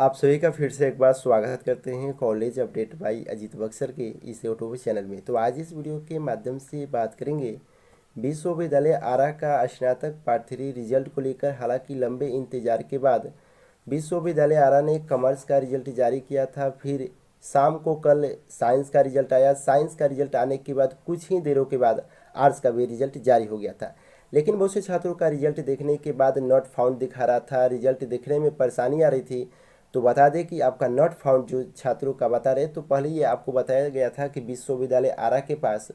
आप सभी का फिर से एक बार स्वागत करते हैं college update by Ajit Buxar के इस यूट्यूब चैनल में। तो आज इस वीडियो के माध्यम से बात करेंगे विश्वविद्यालय आरा का स्नातक पार्ट 3 रिजल्ट को लेकर। हालांकि लंबे इंतजार के बाद विश्वविद्यालय आरा ने कॉमर्स का रिजल्ट जारी किया था। फिर शाम को कल साइंस का रिजल्ट आया। साइंस का रिजल्ट आने के बाद कुछ ही देरों के बाद आर्ट्स का भी रिजल्ट जारी हो गया था। लेकिन बहुत से छात्रों का रिजल्ट देखने के बाद नॉट फाउंड दिखा रहा था, रिजल्ट देखने में परेशानी आ रही थी। तो बता दें कि आपका नॉट फाउंड जो छात्रों का बता रहे, तो पहले ये आपको बताया गया था कि विश्वविद्यालय आरा के पास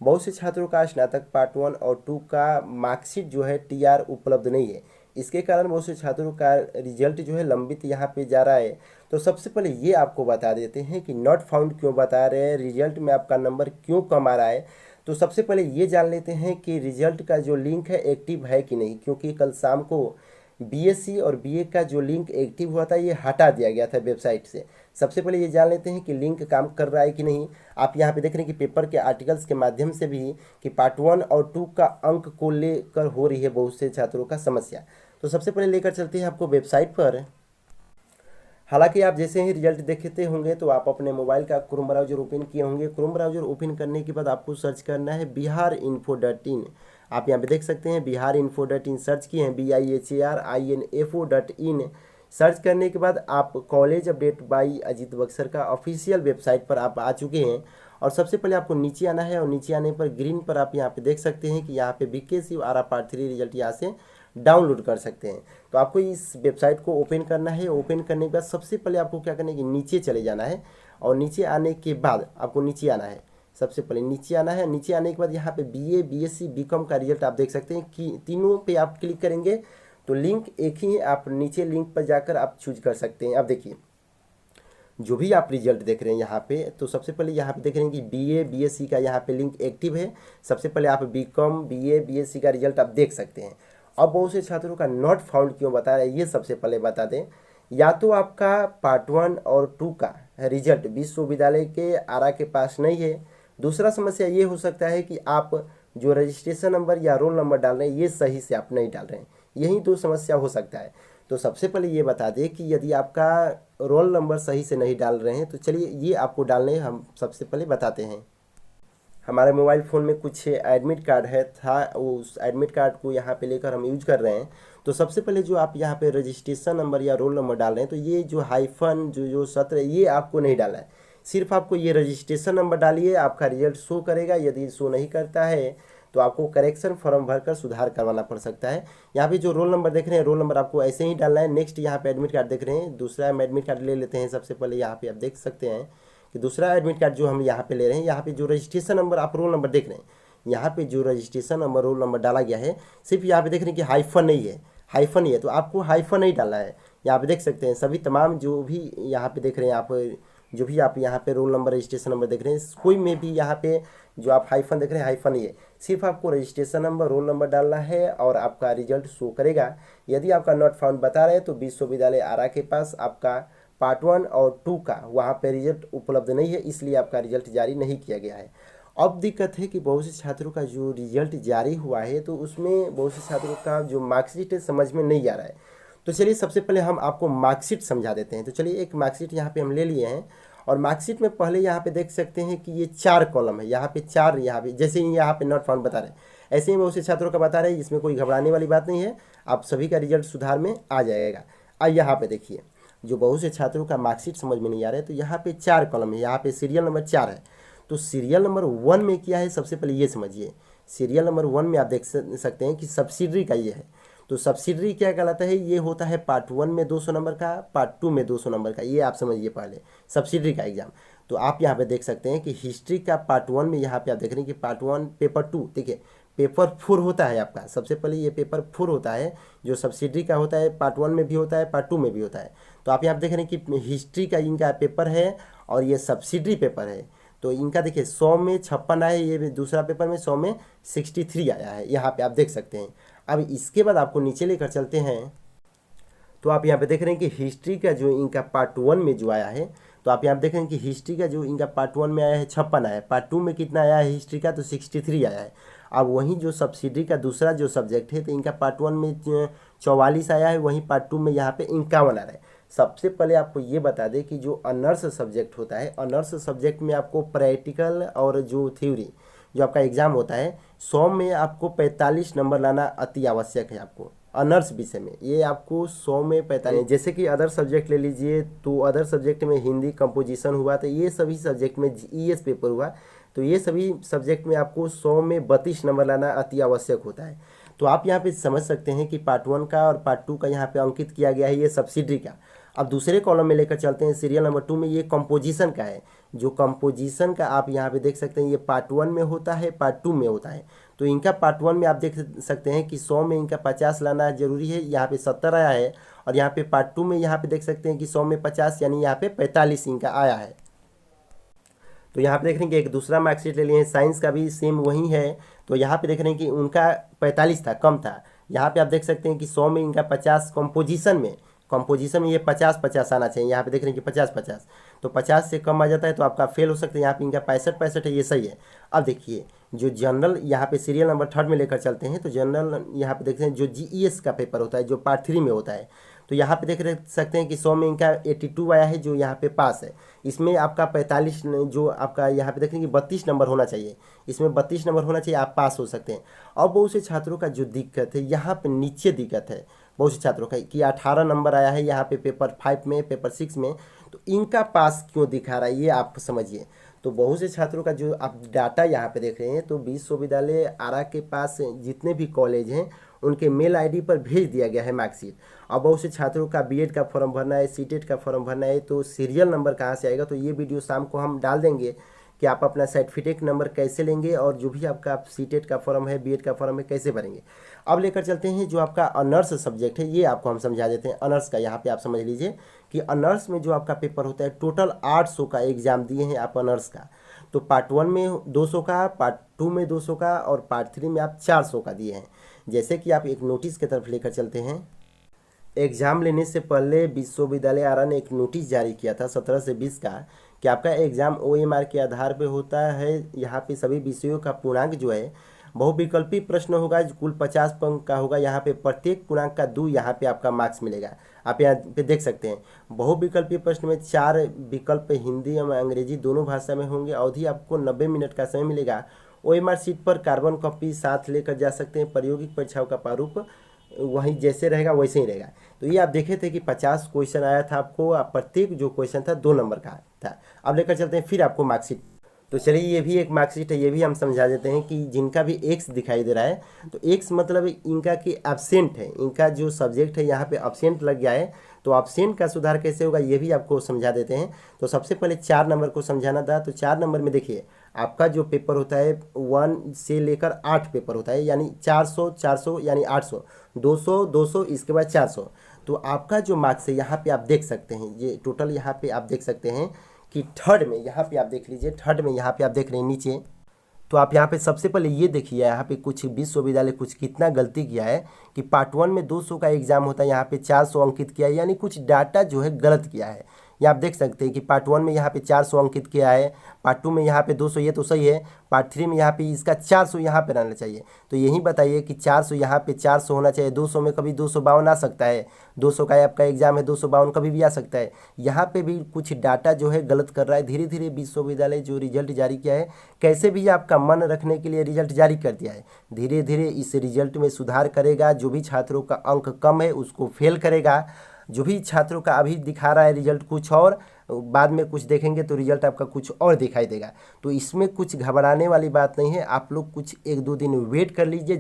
बहुत से छात्रों का स्नातक पार्ट 1 और 2 का मार्कशीट जो है टीआर उपलब्ध नहीं है। इसके कारण बहुत से छात्रों का रिजल्ट जो है लंबित यहाँ पे जा रहा है। तो सबसे पहले ये आपको बता देते हैं कि नॉट फाउंड क्यों बता रहे हैं, रिजल्ट में आपका नंबर क्यों कम आ रहा है। तो सबसे पहले ये जान लेते हैं कि रिजल्ट का जो लिंक है एक्टिव है कि नहीं, क्योंकि कल शाम को बीएससी और बीए का जो लिंक एक्टिव हुआ था ये हटा दिया गया था वेबसाइट से। सबसे पहले ये जान लेते हैं कि लिंक काम कर रहा है कि नहीं। आप यहाँ पे देख रहे हैं कि पेपर के आर्टिकल्स के माध्यम से भी कि पार्ट 1 और 2 का अंक को लेकर हो रही है बहुत से छात्रों का समस्या। तो सबसे पहले लेकर चलते हैं आपको वेबसाइट पर। हालांकि आप जैसे ही रिजल्ट देखते होंगे तो आप अपने मोबाइल का क्रोम ब्राउजर ओपन किए होंगे। क्रोम ब्राउजर ओपन करने के बाद आपको सर्च करना है biharinfo.in। आप यहाँ पे देख सकते हैं biharinfo.in सर्च किए हैं, biharinfo.in। सर्च करने के बाद आप college update by Ajit Buxar का ऑफिशियल वेबसाइट पर आप आ चुके हैं। और सबसे पहले आपको नीचे आना है और नीचे आने पर ग्रीन पर आप यहाँ पे देख सकते हैं कि यहाँ पे बीकेसी आरा पार्ट 3 रिजल्ट यहाँ से डाउनलोड कर सकते हैं। तो आपको इस वेबसाइट को ओपन करना है। ओपन करने के बाद सबसे पहले आपको क्या करना है कि नीचे चले जाना है और नीचे आने के बाद आपको नीचे आना है। सबसे पहले नीचे आना है। नीचे आने के बाद यहाँ पे बीए, बीएससी, बीकॉम का रिजल्ट आप देख सकते हैं कि तीनों पे आप क्लिक करेंगे तो लिंक एक ही है। आप नीचे लिंक पर जाकर आप चूज कर सकते हैं। अब देखिए जो भी आप रिजल्ट देख रहे हैं यहाँ पे, तो सबसे पहले यहाँ पे देख रहे हैं कि बीए, बीएससी का यहाँ पे लिंक एक्टिव है। सबसे पहले आप बीकॉम, बीए, बीएससी का रिजल्ट आप देख सकते हैं। अब बहुत से छात्रों का नॉट फाउंड क्यों बता रहे हैं ये सबसे पहले बता दें। या तो आपका पार्ट 1 और 2 का रिजल्ट विश्वविद्यालय के आरा के पास नहीं है। दूसरा समस्या ये हो सकता है कि आप जो रजिस्ट्रेशन नंबर या रोल नंबर डाल रहे हैं ये सही से आप नहीं डाल रहे हैं। यही दो समस्या हो सकता है। तो सबसे पहले ये बता दें कि यदि आपका रोल नंबर सही से नहीं डाल रहे हैं तो चलिए ये आपको डालने हम सबसे पहले बताते हैं। हमारे मोबाइल फ़ोन में कुछ एडमिट कार्ड है था, उस एडमिट कार्ड को यहाँ पे लेकर हम यूज कर रहे हैं। तो सबसे पहले जो आप यहाँ पे रजिस्ट्रेशन नंबर या रोल नंबर डाल रहे हैं तो ये जो हाइफन जो सत्र है ये आपको नहीं डालना है। सिर्फ आपको ये रजिस्ट्रेशन नंबर डालिए, आपका रिजल्ट शो करेगा। यदि शो नहीं करता है तो आपको करेक्शन फॉर्म भरकर सुधार करवाना पड़ सकता है। यहाँ पे जो रोल नंबर देख रहे हैं रोल नंबर आपको ऐसे ही डालना है। नेक्स्ट यहाँ पे एडमिट कार्ड देख रहे हैं, दूसरा हम एडमिट कार्ड ले लेते हैं। सबसे पहले यहाँ पे आप देख सकते हैं कि दूसरा एडमिट कार्ड जो हम यहाँ पे ले रहे हैं, यहाँ पे जो रजिस्ट्रेशन नंबर आप रोल नंबर देख रहे हैं, यहाँ पे जो रजिस्ट्रेशन नंबर रोल नंबर डाला गया है, सिर्फ यहाँ पे देख रहे हैं कि हाइफन नहीं है, हाइफन नहीं है। तो आपको हाइफन नहीं डालना है। यहाँ पे देख सकते हैं सभी तमाम जो भी यहाँ पे देख रहे हैं आप, जो भी आप यहाँ पे रोल नंबर रजिस्ट्रेशन नंबर देख रहे हैं, कोई में भी यहाँ पे जो आप हाइफन देख रहे हैं हाइफन नहीं है। सिर्फ आपको रजिस्ट्रेशन नंबर रोल नंबर डालना है और आपका रिजल्ट शो करेगा। यदि आपका नॉट फाउंड बता रहे हैं तो विश्वविद्यालय आरा के पास आपका पार्ट 1 और 2 का वहाँ पे रिजल्ट उपलब्ध नहीं है, इसलिए आपका रिजल्ट जारी नहीं किया गया है। अब दिक्कत है कि बहुत से छात्रों का जो रिजल्ट जारी हुआ है तो उसमें बहुत से छात्रों का जो मार्कशीट है समझ में नहीं आ रहा है। तो चलिए सबसे पहले हम आपको मार्कशीट समझा देते हैं। तो चलिए एक मार्कशीट यहाँ पे हम ले लिए हैं और मार्कशीट में पहले यहाँ पे देख सकते हैं कि ये 4 कॉलम है। यहाँ पे 4, यहाँ पे जैसे ही यहाँ पे नॉट फाउंड बता रहे हैं ऐसे ही बहुत से छात्रों का बता रहे हैं। इसमें कोई घबराने वाली बात नहीं है, आप सभी का रिजल्ट सुधार में आ जाएगा। अब यहाँ पे देखिए जो बहुत से छात्रों का मार्कशीट समझ में नहीं आ रहा है तो यहाँ पे 4 कॉलम है, यहाँ पे सीरियल नंबर 4 है। तो सीरियल नंबर 1 में क्या है सबसे पहले ये समझिए। सीरियल नंबर 1 में आप देख सकते हैं कि सब्सिडरी का ये है। तो सब्सिडरी क्या कहलाता है, ये होता है पार्ट 1 में 200 नंबर का, पार्ट 2 में 200 नंबर का। ये आप समझिए पहले सब्सिडरी का एग्जाम। तो आप यहाँ पे देख सकते हैं कि हिस्ट्री का पार्ट 1 में यहाँ पे आप देख रहे हैं कि पार्ट 1 पेपर 2, देखिए पेपर 4 होता है आपका। सबसे पहले ये पेपर 4 होता है जो सब्सिडरी का होता है, पार्ट 1 में भी होता है, पार्ट 2 में भी होता है। तो आप यहाँ देख रहे हैं कि हिस्ट्री का इनका पेपर है और ये सब्सिडरी पेपर है। तो इनका देखिए 100 में 56 आया है, ये दूसरा पेपर में 100 में 63 आया है, यहाँ पे आप देख सकते हैं। अब इसके बाद आपको नीचे लेकर चलते हैं तो आप यहाँ पे देख रहे हैं कि हिस्ट्री का जो इनका पार्ट 1 में जो आया है, तो आप यहाँ पे देख रहे हैं कि हिस्ट्री का जो इनका पार्ट 1 में आया है 56 आया है, पार्ट 2 में कितना आया है हिस्ट्री का, तो 63 आया है। अब वहीं जो सब्सिडी का दूसरा जो सब्जेक्ट है तो इनका पार्ट 1 में 44 आया है, वहीं पार्ट 2 में यहाँ पे 51 आ रहा है। सबसे पहले आपको ये बता दें कि जो ऑनर्स सब्जेक्ट होता है, ऑनर्स सब्जेक्ट में आपको प्रैक्टिकल और जो थ्योरी जो आपका एग्ज़ाम होता है 100 में आपको 45 नंबर लाना अति आवश्यक है। आपको ऑनर्स विषय में ये आपको 100 में 45, जैसे कि अदर सब्जेक्ट ले लीजिए तो अदर सब्जेक्ट में हिंदी कंपोजिशन हुआ, तो ये सभी सब्जेक्ट में जीएस पेपर हुआ, तो ये सभी सब्जेक्ट में आपको 100 में 32 नंबर लाना अति आवश्यक होता है। तो आप यहाँ पे समझ सकते हैं कि पार्ट 1 का और पार्ट 2 का यहाँ पे अंकित किया गया है ये सब्सिडी का। अब दूसरे कॉलम में लेकर चलते हैं, सीरियल नंबर 2 में ये कंपोजिशन का है। जो कंपोजिशन का आप यहाँ पे देख सकते हैं ये पार्ट 1 में होता है, पार्ट 2 में होता है। तो इनका पार्ट 1 में आप देख सकते हैं कि 100 में इनका 50 लाना जरूरी है, यहाँ पे 70 आया है। और यहाँ पे पार्ट 2 में यहाँ पे देख सकते हैं कि 100 में 50 यानी यहाँ पे 45 इनका आया है। तो यहाँ पे देख रहे हैं कि एक दूसरा मार्कशीट ले लिए हैं, साइंस का भी सेम वही है। तो यहाँ पे देख रहे हैं कि उनका 45 था, कम था। यहाँ पे आप देख सकते हैं कि 100 में इनका 50, कंपोजिशन में ये 50 आना चाहिए। यहाँ पे देख रहे हैं कि 50, तो 50 से कम आ जाता है तो आपका फेल हो सकता है। यहाँ पे इनका 65 है, ये सही है। अब देखिए जो जनरल यहाँ पे सीरियल नंबर 3 में लेकर चलते हैं, तो जनरल यहाँ पे देखते हैं जो जीईएस का पेपर होता है जो पार्ट 3 में होता है, तो यहाँ पे देख सकते हैं कि 100 में इनका 82 आया है, जो यहाँ पे पास है। इसमें आपका 45 जो आपका यहाँ पे देख रहे हैं कि 32 नंबर होना चाहिए, इसमें 32 नंबर होना चाहिए, आप पास हो सकते हैं। और बहुत से छात्रों का जो दिक्कत है यहाँ पे नीचे दिक्कत है बहुत से छात्रों का कि 18 नंबर आया है यहाँ पे पेपर 5 में, पेपर 6 में, तो इनका पास क्यों दिखा रहा है ये आप समझिए। तो बहुत से छात्रों का जो आप डाटा यहाँ पे देख रहे हैं, तो विश्वविद्यालय आरा के पास जितने भी कॉलेज हैं उनके मेल आईडी पर भेज दिया गया है मार्कशीट। अब बहुत से छात्रों का बीएड का फॉर्म भरना है, सीटेट का फॉर्म भरना है, तो सीरियल नंबर कहाँ से आएगा, तो ये वीडियो शाम को हम डाल देंगे कि आप अपना सर्टिफिकेट नंबर कैसे लेंगे और जो भी आपका सीटेट का फॉर्म है, बीएड का फॉर्म है, कैसे भरेंगे। अब लेकर चलते हैं जो आपका ऑनर्स सब्जेक्ट है, ये आपको हम समझा देते हैं। ऑनर्स का यहाँ पे आप समझ लीजिए कि ऑनर्स में जो आपका पेपर होता है टोटल 800 का एग्जाम दिए हैं आप ऑनर्स का। तो पार्ट 1 में 200 का, पार्ट 2 में 200 का और पार्ट 3 में आप 400 का दिए हैं। जैसे कि आप एक नोटिस की तरफ लेकर चलते हैं, एग्ज़ाम लेने से पहले विश्वविद्यालय आरा ने एक नोटिस जारी किया था 17 से 20 का कि आपका एग्ज़ाम ओएमआर के आधार पे होता है। यहाँ पे सभी विषयों का पूर्णांक जो है बहुविकल्पी प्रश्न होगा, जो कुल 50 अंक का होगा। यहाँ पे प्रत्येक पूर्णांक का 2 यहाँ पे आपका मार्क्स मिलेगा। आप यहाँ पे देख सकते हैं बहुविकल्पी प्रश्न में 4 विकल्प हिंदी और अंग्रेजी दोनों भाषा में होंगे। अवधि आपको 90 मिनट का समय मिलेगा। ओएमआर शीट पर कार्बन कॉपी साथ लेकर जा सकते हैं। प्रायोगिक परीक्षाओं का प्रारूप वहीं जैसे रहेगा वैसे ही रहेगा। तो ये आप देखे थे कि 50 क्वेश्चन आया था आपको, प्रत्येक जो क्वेश्चन था 2 नंबर का था। अब लेकर चलते हैं फिर आपको मार्कशीट। तो चलिए ये भी एक मार्कशीट है, ये भी हम समझा देते हैं कि जिनका भी एक्स दिखाई दे रहा है, तो एक्स मतलब इनका कि एब्सेंट है, इनका जो सब्जेक्ट है यहाँ पे एब्सेंट लग गया है। तो एब्सेंट का सुधार कैसे होगा ये भी आपको समझा देते हैं। तो सबसे पहले 4 नंबर को समझाना था। तो 4 नंबर में देखिए आपका जो पेपर होता है 1 से लेकर 8 पेपर होता है, यानी 400 400 यानी 800, 200 200, इसके बाद 400। तो आपका जो मार्क्स है यहाँ पे आप देख सकते हैं, ये टोटल यहाँ पे आप देख सकते हैं कि थर्ड में यहाँ पे आप देख लीजिए, थर्ड में यहाँ पे आप देख रहे हैं नीचे। तो आप यहाँ पे सबसे पहले ये देखिए यहाँ पे कुछ विश्वविद्यालय कुछ कितना गलती किया है कि पार्ट 1 में 200 का एग्जाम होता है, यहाँ पे 400 अंकित किया है, यानी कुछ डाटा जो है गलत किया है। ये आप देख सकते हैं कि पार्ट 1 में यहाँ पे 400 अंकित किया है, पार्ट 2 में यहाँ पे 200, ये तो सही है। पार्ट 3 में यहाँ पे इसका 400 यहाँ पे रहना चाहिए। तो यही बताइए कि 400 यहाँ पे 400 होना चाहिए। 200 में कभी 252 आ सकता है, 200 का आपका एग्जाम है, 252 कभी भी आ सकता है। यहाँ पे भी कुछ डाटा जो है गलत कर रहा है। धीरे धीरे विश्वविद्यालय जो रिजल्ट जारी किया है, कैसे भी आपका मन रखने के लिए रिजल्ट जारी कर दिया है, धीरे धीरे इस रिजल्ट में सुधार करेगा। जो भी छात्रों का अंक कम है उसको फेल करेगा। जो भी छात्रों का अभी दिखा रहा है रिजल्ट कुछ और, बाद में कुछ देखेंगे तो रिजल्ट आपका कुछ और दिखाई देगा। तो इसमें कुछ घबराने वाली बात नहीं है। आप लोग कुछ 1-2 दिन वेट कर लीजिए।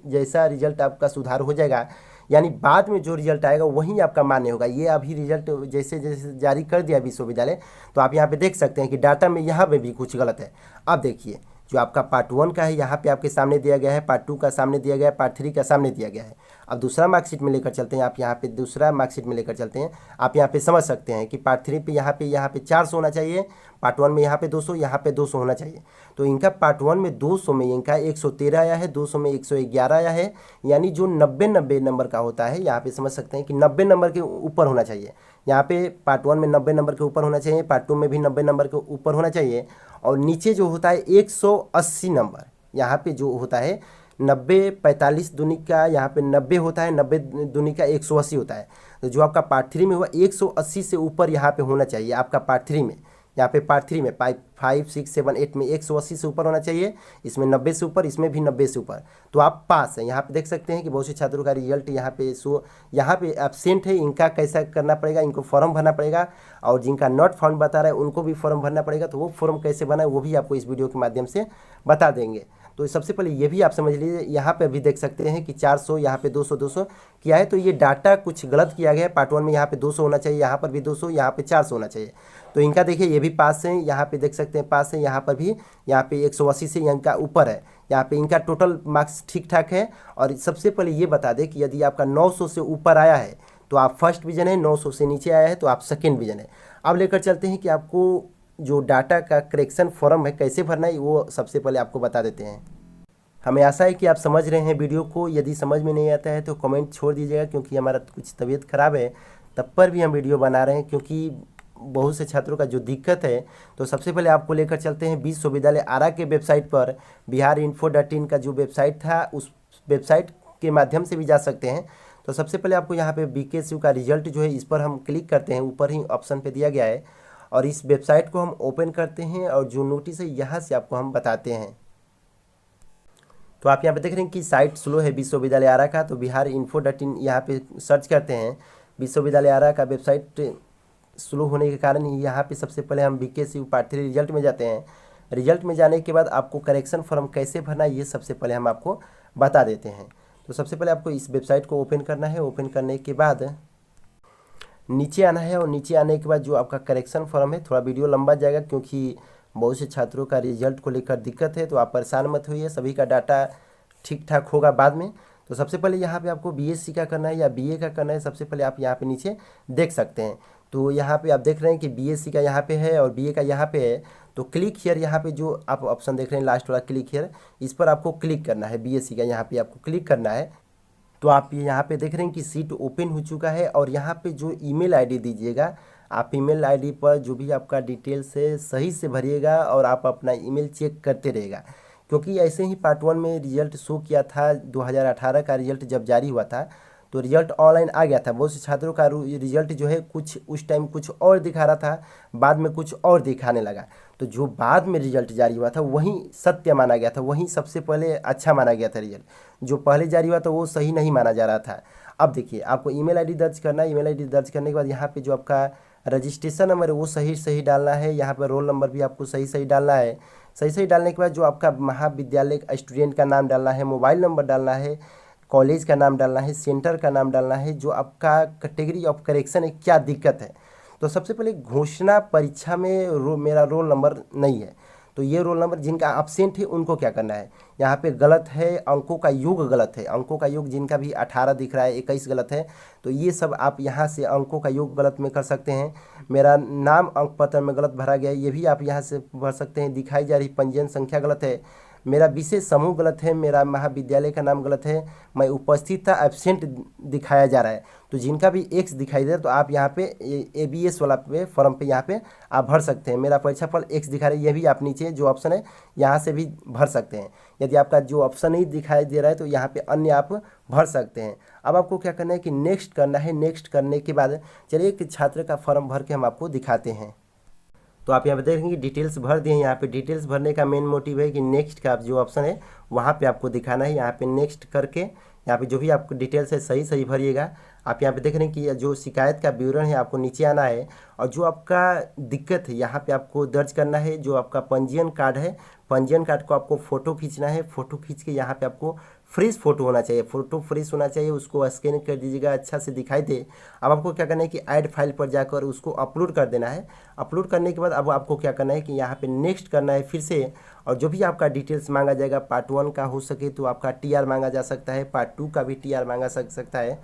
जैसा रिजल्ट आपका सुधार हो जाएगा, यानी बाद में जो रिजल्ट आएगा वही आपका मान्य होगा। ये अभी रिजल्ट जैसे जैसे जारी कर दिया विश्वविद्यालय, तो आप यहाँ पे देख सकते हैं कि डाटा में यहाँ पे भी कुछ गलत है। अब देखिए जो आपका पार्ट 1 का है यहाँ पे आपके सामने दिया गया है, पार्ट 2 का सामने दिया गया है, पार्ट 3 का सामने दिया गया है। अब दूसरा मार्कशीट में लेकर चलते हैं, आप यहाँ पे दूसरा मार्कशीट में लेकर चलते हैं। आप यहाँ पे समझ सकते हैं कि पार्ट 3 पे यहाँ पे 400 होना चाहिए, पार्ट 1 में यहाँ पे 200, यहाँ पे 200 होना चाहिए। तो इनका पार्ट 1 में 200 में इनका 113 आया है, 200 में 111 आया है, यानी जो 90 नंबर का होता है यहाँ पे समझ सकते हैं कि 90 नंबर के ऊपर होना चाहिए। यहाँ पे पार्ट 1 में 90 नंबर के ऊपर होना चाहिए, पार्ट 2 में भी 90 नंबर के ऊपर होना चाहिए। और नीचे जो होता है 180 नंबर, यहाँ पे जो होता है 90 45 दूनी का यहाँ पे 90 होता है, 90 दूनी का 180 होता है। तो जो आपका पार्ट 3 में हुआ 180 से ऊपर यहाँ पे होना चाहिए आपका पार्ट 3 में। यहाँ पे पार्ट 3 में 5 6 7 8 में 180 से ऊपर होना चाहिए, इसमें 90 से ऊपर, इसमें भी 90 से ऊपर, तो आप पास हैं। यहाँ पे देख सकते हैं कि बहुत से छात्रों का रिजल्ट यहाँ पे यहाँ पे एब्सेंट है, इनका कैसा करना पड़ेगा, इनको फॉर्म भरना पड़ेगा, और जिनका नॉट फाउंड बता रहा है उनको भी फॉर्म भरना पड़ेगा। तो वो फॉर्म कैसे बना है वो भी आपको इस वीडियो के माध्यम से बता देंगे। तो सबसे पहले ये भी आप समझ लीजिए, यहाँ पे अभी देख सकते हैं कि 400, यहाँ पे 200 200 किया है, तो ये डाटा कुछ गलत किया गया है। पार्ट 1 में यहाँ पे 200 होना चाहिए, यहाँ पर भी 200, यहाँ पे 400 होना चाहिए। तो इनका देखिए ये भी पास है, यहाँ पे देख सकते हैं पास है, यहाँ पर भी, यहाँ पे 180 से इनका ऊपर है, यहाँ पे इनका टोटल मार्क्स ठीक ठाक है। और सबसे पहले ये बता दें कि यदि आपका 900 से ऊपर आया है तो आप फर्स्ट डिवीजन है, 900 से नीचे आया है तो आप सेकेंड डिवीजन है। अब लेकर चलते हैं कि आपको जो डाटा का करेक्शन फॉर्म है कैसे भरना है, वो सबसे पहले आपको बता देते हैं। हमें आशा है कि आप समझ रहे हैं वीडियो को। यदि समझ में नहीं आता है तो कमेंट छोड़ दीजिएगा, क्योंकि हमारा कुछ तबीयत ख़राब है, तब पर भी हम वीडियो बना रहे हैं, क्योंकि बहुत से छात्रों का जो दिक्कत है। तो सबसे पहले आपको लेकर चलते हैं विश्वविद्यालय आरा के वेबसाइट पर। biharinfo.in का जो वेबसाइट था, उस वेबसाइट के माध्यम से भी जा सकते हैं। तो सबसे पहले आपको यहाँ पे बीकेएसयू का रिजल्ट जो है, इस पर हम क्लिक करते हैं, ऊपर ही ऑप्शन पे दिया गया है, और इस वेबसाइट को हम ओपन करते हैं, और जो नोटिस है यहाँ से आपको हम बताते हैं। तो आप यहाँ पे देख रहे हैं कि साइट स्लो है विश्वविद्यालय आरा का। तो biharinfo.in यहाँ पे सर्च करते हैं, विश्वविद्यालय आरा का वेबसाइट स्लो होने के कारण यहाँ पे सबसे पहले हम बीकेएसयू पार्ट 3 रिजल्ट में जाते हैं। रिजल्ट में जाने के बाद आपको करेक्शन फॉर्म कैसे भरना है ये सबसे पहले हम आपको बता देते हैं। तो सबसे पहले आपको इस वेबसाइट को ओपन करना है। ओपन करने के बाद नीचे आना है, और नीचे आने के बाद जो आपका करेक्शन फॉर्म है, थोड़ा वीडियो लंबा जाएगा क्योंकि बहुत से छात्रों का रिजल्ट को लेकर दिक्कत है, तो आप परेशान मत होइए, सभी का डाटा ठीक ठाक होगा बाद में। तो सबसे पहले यहाँ पे आपको बीएससी का करना है या बीए का करना है, सबसे पहले आप यहाँ पे नीचे देख सकते हैं। तो यहाँ पे आप देख रहे हैं कि बीएससी का यहाँ पे है और बीए का यहाँ पे है। तो क्लिक हियर, यहाँ पे जो आप ऑप्शन देख रहे हैं लास्ट वाला क्लिक हियर, इस पर आपको क्लिक करना है। बीएससी का यहाँ पे आपको क्लिक करना है। तो आप यहाँ पे देख रहे हैं कि सीट ओपन हो चुका है, और यहाँ पे जो ईमेल आईडी दीजिएगा, आप ईमेल आईडी पर जो भी आपका डिटेल्स है सही से भरिएगा, और आप अपना ईमेल चेक करते रहेगा, क्योंकि ऐसे ही पार्ट 1 में रिजल्ट शो किया था। 2018 का रिजल्ट जब जारी हुआ था तो रिजल्ट ऑनलाइन आ गया था। बहुत से छात्रों का रिजल्ट जो है कुछ उस टाइम कुछ और दिखा रहा था, बाद में कुछ और दिखाने लगा। तो जो बाद में रिजल्ट जारी हुआ था वही सत्य माना गया था, वही सबसे पहले अच्छा माना गया था रिजल्ट। जो पहले जारी हुआ था वो सही नहीं माना जा रहा था। अब देखिए, आपको ईमेल आईडी दर्ज करना है। ईमेल आईडी दर्ज करने के बाद यहाँ पे जो आपका रजिस्ट्रेशन नंबर है वो सही सही डालना है। यहाँ पर रोल नंबर भी आपको सही सही डालना है। सही सही डालने के बाद जो आपका महाविद्यालय स्टूडेंट का नाम डालना है, मोबाइल नंबर डालना है, कॉलेज का नाम डालना है, सेंटर का नाम डालना है, जो आपका कैटेगरी ऑफ करेक्शन है, क्या दिक्कत है। तो सबसे पहले घोषणा परीक्षा में मेरा रोल नंबर नहीं है, तो ये रोल नंबर जिनका एब्सेंट है उनको क्या करना है, यहाँ पे गलत है, अंकों का योग गलत है, अंकों का योग जिनका भी 18 दिख रहा है, 21 गलत है, तो ये सब आप यहाँ से अंकों का योग गलत में कर सकते हैं। मेरा नाम अंक पत्र में गलत भरा गया है, ये भी आप यहाँ से भर सकते हैं। दिखाई जा रही पंजीयन संख्या गलत है, मेरा विशेष समूह गलत है, मेरा महाविद्यालय का नाम गलत है, मैं उपस्थित था एब्सेंट दिखाया जा रहा है। तो जिनका भी एक्स दिखाई दे रहा है तो आप यहाँ पे एबीएस वाला पे फॉर्म पे यहाँ पे आप भर सकते हैं। मेरा परीक्षाफल एक्स दिखा रहा है, ये भी आप नीचे जो ऑप्शन है यहाँ से भी भर सकते हैं। यदि आपका जो ऑप्शन नहीं दिखाई दे रहा है तो यहाँ पे अन्य आप भर सकते हैं। अब आपको क्या करना है कि नेक्स्ट करना है। नेक्स्ट करने के बाद चलिए एक छात्र का फॉर्म भर के हम आपको दिखाते हैं। तो आप यहाँ पे देखेंगे डिटेल्स भर दिए हैं। यहाँ पे डिटेल्स भरने का मेन मोटिव है कि नेक्स्ट का जो ऑप्शन है वहाँ पे आपको दिखाना है। यहाँ पे नेक्स्ट करके यहाँ पे जो भी आपको डिटेल्स है सही सही भरिएगा। आप यहाँ पे देख रहे हैं कि जो शिकायत का विवरण है आपको नीचे आना है, और जो आपका दिक्कत है यहाँ पे आपको दर्ज करना है। जो आपका पंजीयन कार्ड है, पंजीयन कार्ड को आपको फ़ोटो खींचना है। फ़ोटो खींच के यहाँ पे आपको फ्रेश फ़ोटो होना चाहिए, फ़ोटो फ्रेश होना चाहिए, उसको स्कैन कर दीजिएगा, अच्छा से दिखाई दे। अब आपको क्या करना है कि ऐड फाइल पर जाकर उसको अपलोड कर देना है। अपलोड करने के बाद अब आपको क्या करना है कि यहाँ पे नेक्स्ट करना है फिर से, और जो भी आपका डिटेल्स मांगा जाएगा, पार्ट 1 का हो सके तो आपका टीआर मांगा जा सकता है, पार्ट 2 का भी टीआर मांगा सकता है।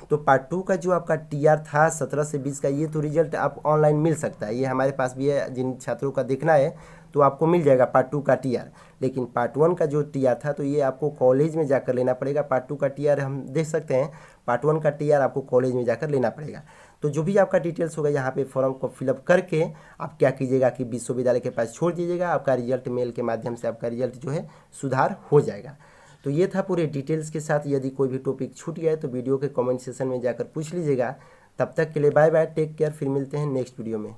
तो पार्ट 2 का जो आपका टीआर था 17 से 20 का, ये तो रिजल्ट आप ऑनलाइन मिल सकता है, ये हमारे पास भी है। जिन छात्रों का देखना है तो आपको मिल जाएगा पार्ट 2 का टीआर। लेकिन पार्ट 1 का जो टीआर था तो ये आपको कॉलेज में जाकर लेना पड़ेगा। पार्ट 2 का टीआर हम देख सकते हैं, पार्ट 1 का टीआर आपको कॉलेज में जाकर लेना पड़ेगा। तो जो भी आपका डिटेल्स होगा यहाँ पे फॉर्म को फिलअप करके आप क्या कीजिएगा कि विश्वविद्यालय के पास छोड़ दीजिएगा। आपका रिजल्ट मेल के माध्यम से आपका रिजल्ट जो है सुधार हो जाएगा। तो ये था पूरे डिटेल्स के साथ। यदि कोई भी टॉपिक छूट गया है तो वीडियो के कमेंट सेक्शन में जाकर पूछ लीजिएगा। तब तक के लिए बाय बाय, टेक केयर, फिर मिलते हैं नेक्स्ट वीडियो में।